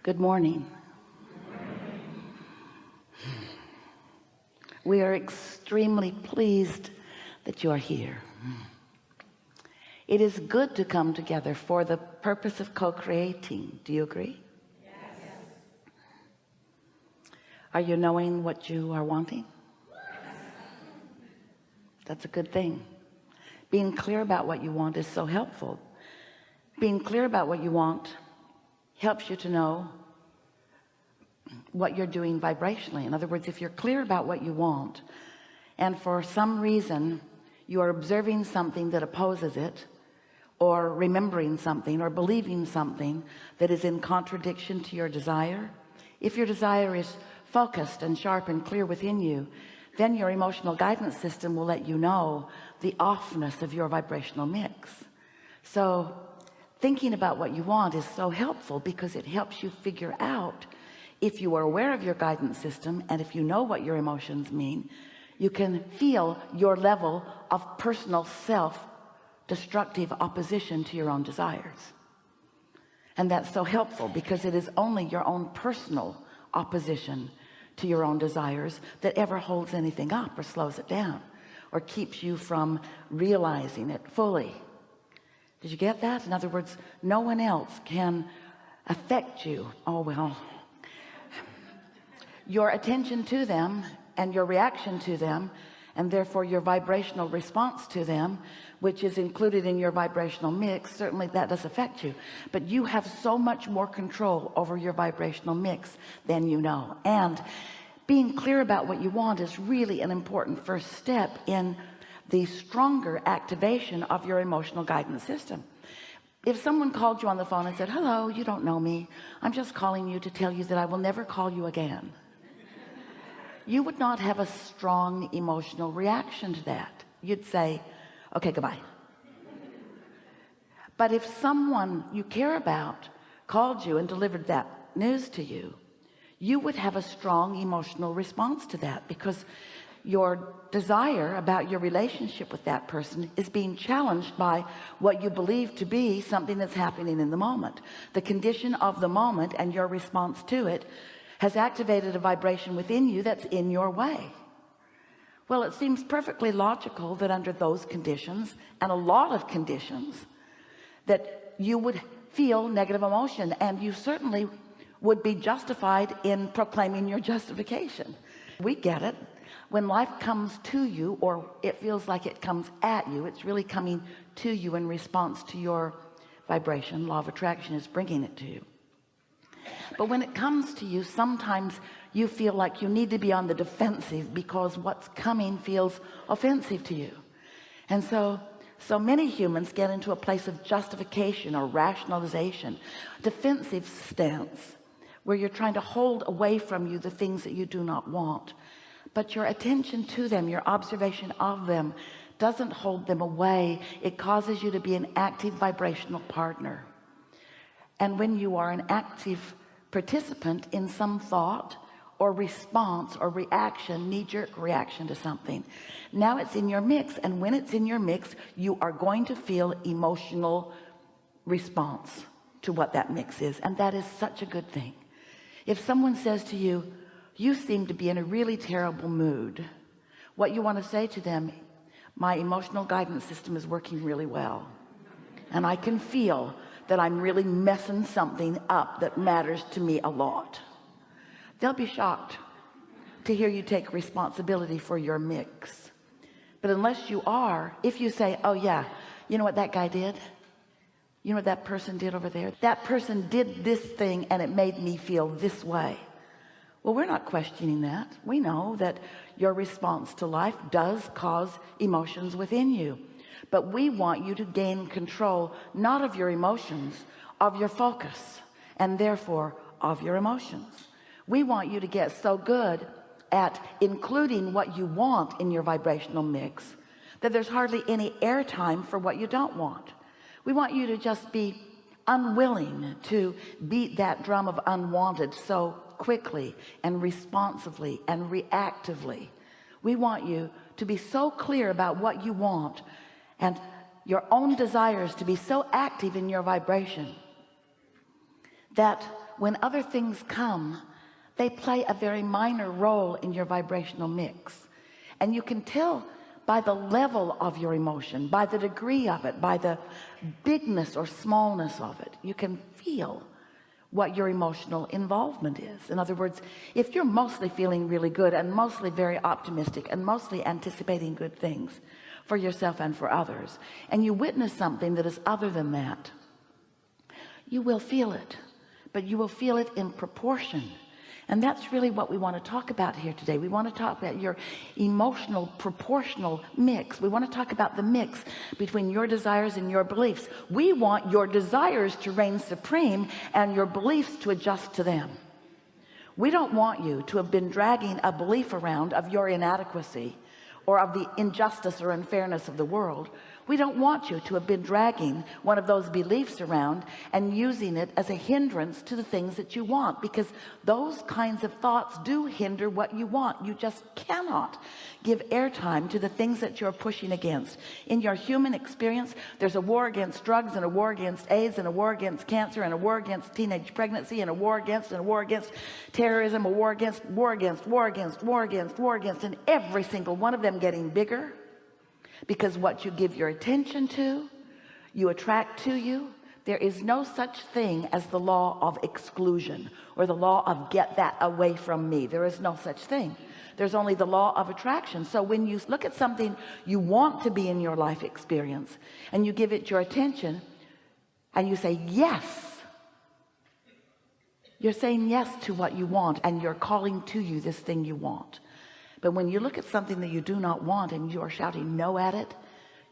Good morning. We are extremely pleased that you are here. It is good to come together for the purpose of co-creating. Do you agree? Yes. Are you knowing what you are wanting? That's a good thing. Being clear about what you want is so helpful. Being clear about what you want helps you to know what you're doing vibrationally. In other words, if you're clear about what you want and for some reason you are observing something that opposes it, or remembering something or believing something that is in contradiction to your desire, if your desire is focused and sharp and clear within you, then your emotional guidance system will let you know the offness of your vibrational mix. So thinking about what you want is so helpful because it helps you figure out, if you are aware of your guidance system and if you know what your emotions mean, you can feel your level of personal self-destructive opposition to your own desires. And that's so helpful because it is only your own personal opposition to your own desires that ever holds anything up or slows it down or keeps you from realizing it fully. Did you get that? In other words, no one else can affect you. Oh, well, your attention to them and your reaction to them, and therefore your vibrational response to them, which is included in your vibrational mix, certainly that does affect you, but you have so much more control over your vibrational mix than you know. And being clear about what you want is really an important first step in the stronger activation of your emotional guidance system. If someone called you on the phone and said, hello, you don't know me, I'm just calling you to tell you that I will never call you again, you would not have a strong emotional reaction to that. You'd say, okay, goodbye. But if someone you care about called you and delivered that news to you, you would have a strong emotional response to that, because your desire about your relationship with that person is being challenged by what you believe to be something that's happening in the moment. The condition of the moment and your response to it has activated a vibration within you that's in your way. Well, it seems perfectly logical that under those conditions and a lot of conditions that you would feel negative emotion, and you certainly would be justified in proclaiming your justification. We get it. When life comes to you, or it feels like it comes at you, it's really coming to you in response to your vibration. Law of attraction is bringing it to you. But when it comes to you, sometimes you feel like you need to be on the defensive because what's coming feels offensive to you. And so many humans get into a place of justification or rationalization, defensive stance, where you're trying to hold away from you the things that you do not want. But your attention to them, your observation of them, doesn't hold them away. It causes you to be an active vibrational partner. And when you are an active participant in some thought or response or reaction, knee-jerk reaction to something, now it's in your mix. And when it's in your mix, you are going to feel emotional response to what that mix is. And that is such a good thing. If someone says to you, you seem to be in a really terrible mood, what you want to say to them, my emotional guidance system is working really well, and I can feel that I'm really messing something up that matters to me a lot. They'll be shocked to hear you take responsibility for your mix. But unless you are, if you say, oh yeah, you know what that guy did, you know what that person did over there, that person did this thing and it made me feel this way. Well, we're not questioning that. We know that your response to life does cause emotions within you, but we want you to gain control, not of your emotions, of your focus, and therefore of your emotions. We want you to get so good at including what you want in your vibrational mix that there's hardly any airtime for what you don't want. We want you to just be unwilling to beat that drum of unwanted so quickly and responsively and reactively. We want you to be so clear about what you want and your own desires to be so active in your vibration that when other things come, they play a very minor role in your vibrational mix. And you can tell by the level of your emotion, by the degree of it, by the bigness or smallness of it. You can feel what your emotional involvement is. In other words, if you're mostly feeling really good and mostly very optimistic and mostly anticipating good things for yourself and for others, and you witness something that is other than that, you will feel it, but you will feel it in proportion. And that's really what we want to talk about here today. We want to talk about your emotional proportional mix. We want to talk about the mix between your desires and your beliefs. We want your desires to reign supreme and your beliefs to adjust to them. We don't want you to have been dragging a belief around of your inadequacy or of the injustice or unfairness of the world. We don't want you to have been dragging one of those beliefs around and using it as a hindrance to the things that you want, because those kinds of thoughts do hinder what you want. You just cannot give airtime to the things that you're pushing against. In your human experience, there's a war against drugs and a war against AIDS and a war against cancer and a war against teenage pregnancy and a war against terrorism, a war against, and every single one of them getting bigger. Because what you give your attention to, you attract to you. There is no such thing as the law of exclusion or the law of get that away from me. There is no such thing. There's only the law of attraction. So when you look at something you want to be in your life experience and you give it your attention and you say yes, you're saying yes to what you want, and you're calling to you this thing you want. But when you look at something that you do not want and you are shouting no at it,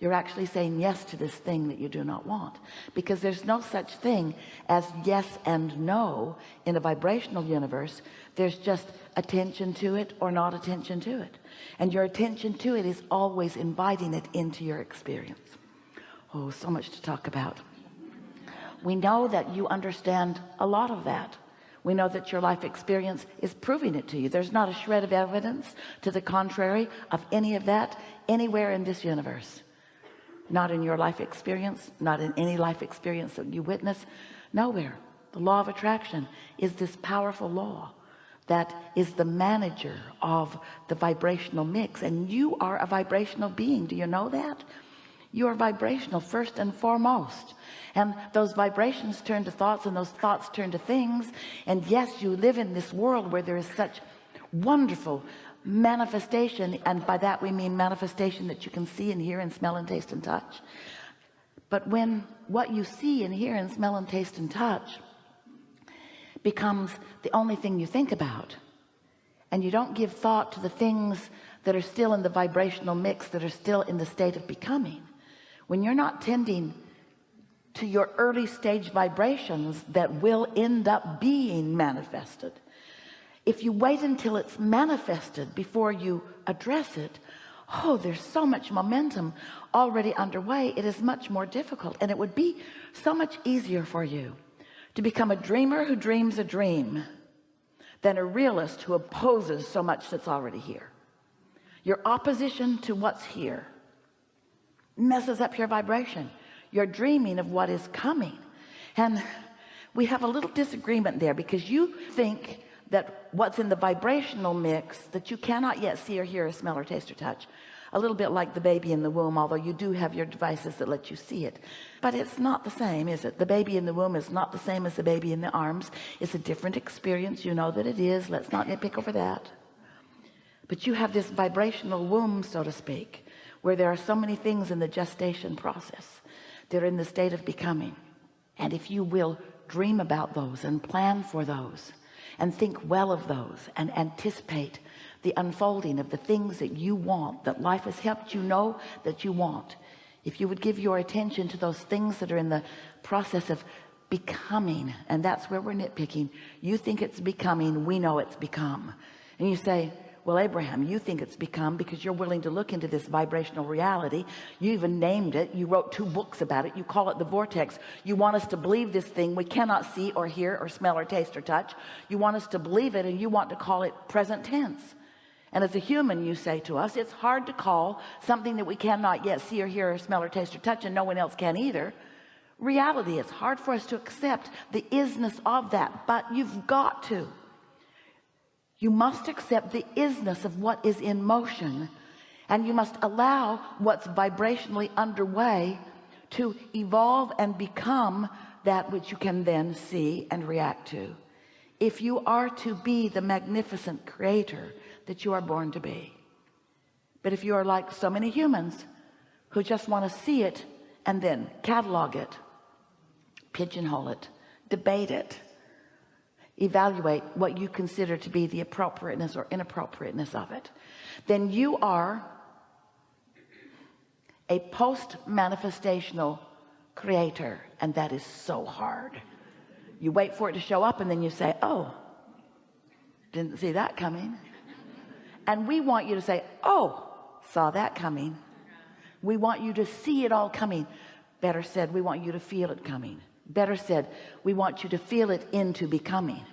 you're actually saying yes to this thing that you do not want. Because there's no such thing as yes and no in a vibrational universe. There's just attention to it or not attention to it. And your attention to it is always inviting it into your experience. Oh, so much to talk about. We know that you understand a lot of that. We know that your life experience is proving it to you. There's not a shred of evidence to the contrary of any of that anywhere in this universe. Not in your life experience, not in any life experience that you witness, nowhere. The law of attraction is this powerful law that is the manager of the vibrational mix. And you are a vibrational being. Do you know that? You are vibrational first and foremost. And those vibrations turn to thoughts, and those thoughts turn to things. And yes, you live in this world where there is such wonderful manifestation, and by that we mean manifestation that you can see and hear and smell and taste and touch. But when what you see and hear and smell and taste and touch becomes the only thing you think about, and you don't give thought to the things that are still in the vibrational mix, that are still in the state of becoming, when you're not tending to your early stage vibrations that will end up being manifested, if you wait until it's manifested before you address it, oh, there's so much momentum already underway. It is much more difficult, and it would be so much easier for you to become a dreamer who dreams a dream than a realist who opposes so much that's already here. Your opposition to what's here messes up your vibration. You're dreaming of what is coming, and we have a little disagreement there, because you think that what's in the vibrational mix that you cannot yet see or hear or smell or taste or touch, a little bit like the baby in the womb, although you do have your devices that let you see it, but it's not the same, is it? The baby in the womb is not the same as the baby in the arms. It's a different experience. You know that it is. Let's not nitpick over that. But you have this vibrational womb, so to speak, where there are so many things in the gestation process. They're in the state of becoming. And if you will dream about those and plan for those and think well of those and anticipate the unfolding of the things that you want, that life has helped you know that you want, if you would give your attention to those things that are in the process of becoming, and that's where we're nitpicking. You think it's becoming, we know it's become. And you say, well, Abraham, you think it's become because you're willing to look into this vibrational reality. You even named it. You wrote 2 books about it. You call it the vortex. You want us to believe this thing we cannot see or hear or smell or taste or touch. You want us to believe it, and you want to call it present tense. And as a human, you say to us, it's hard to call something that we cannot yet see or hear or smell or taste or touch, and no one else can either, reality. It's hard for us to accept the isness of that, but you've got to. You must accept the isness of what is in motion, and you must allow what's vibrationally underway to evolve and become that which you can then see and react to, if you are to be the magnificent creator that you are born to be. But if you are like so many humans who just want to see it and then catalog it, pigeonhole it, debate it, evaluate what you consider to be the appropriateness or inappropriateness of it, then you are a post-manifestational creator, and that is so hard. You wait for it to show up and then you say, oh, didn't see that coming. And we want you to say, oh, saw that coming. We want you to see it all coming. Better said, we want you to feel it coming. Better said, we want you to feel it into becoming.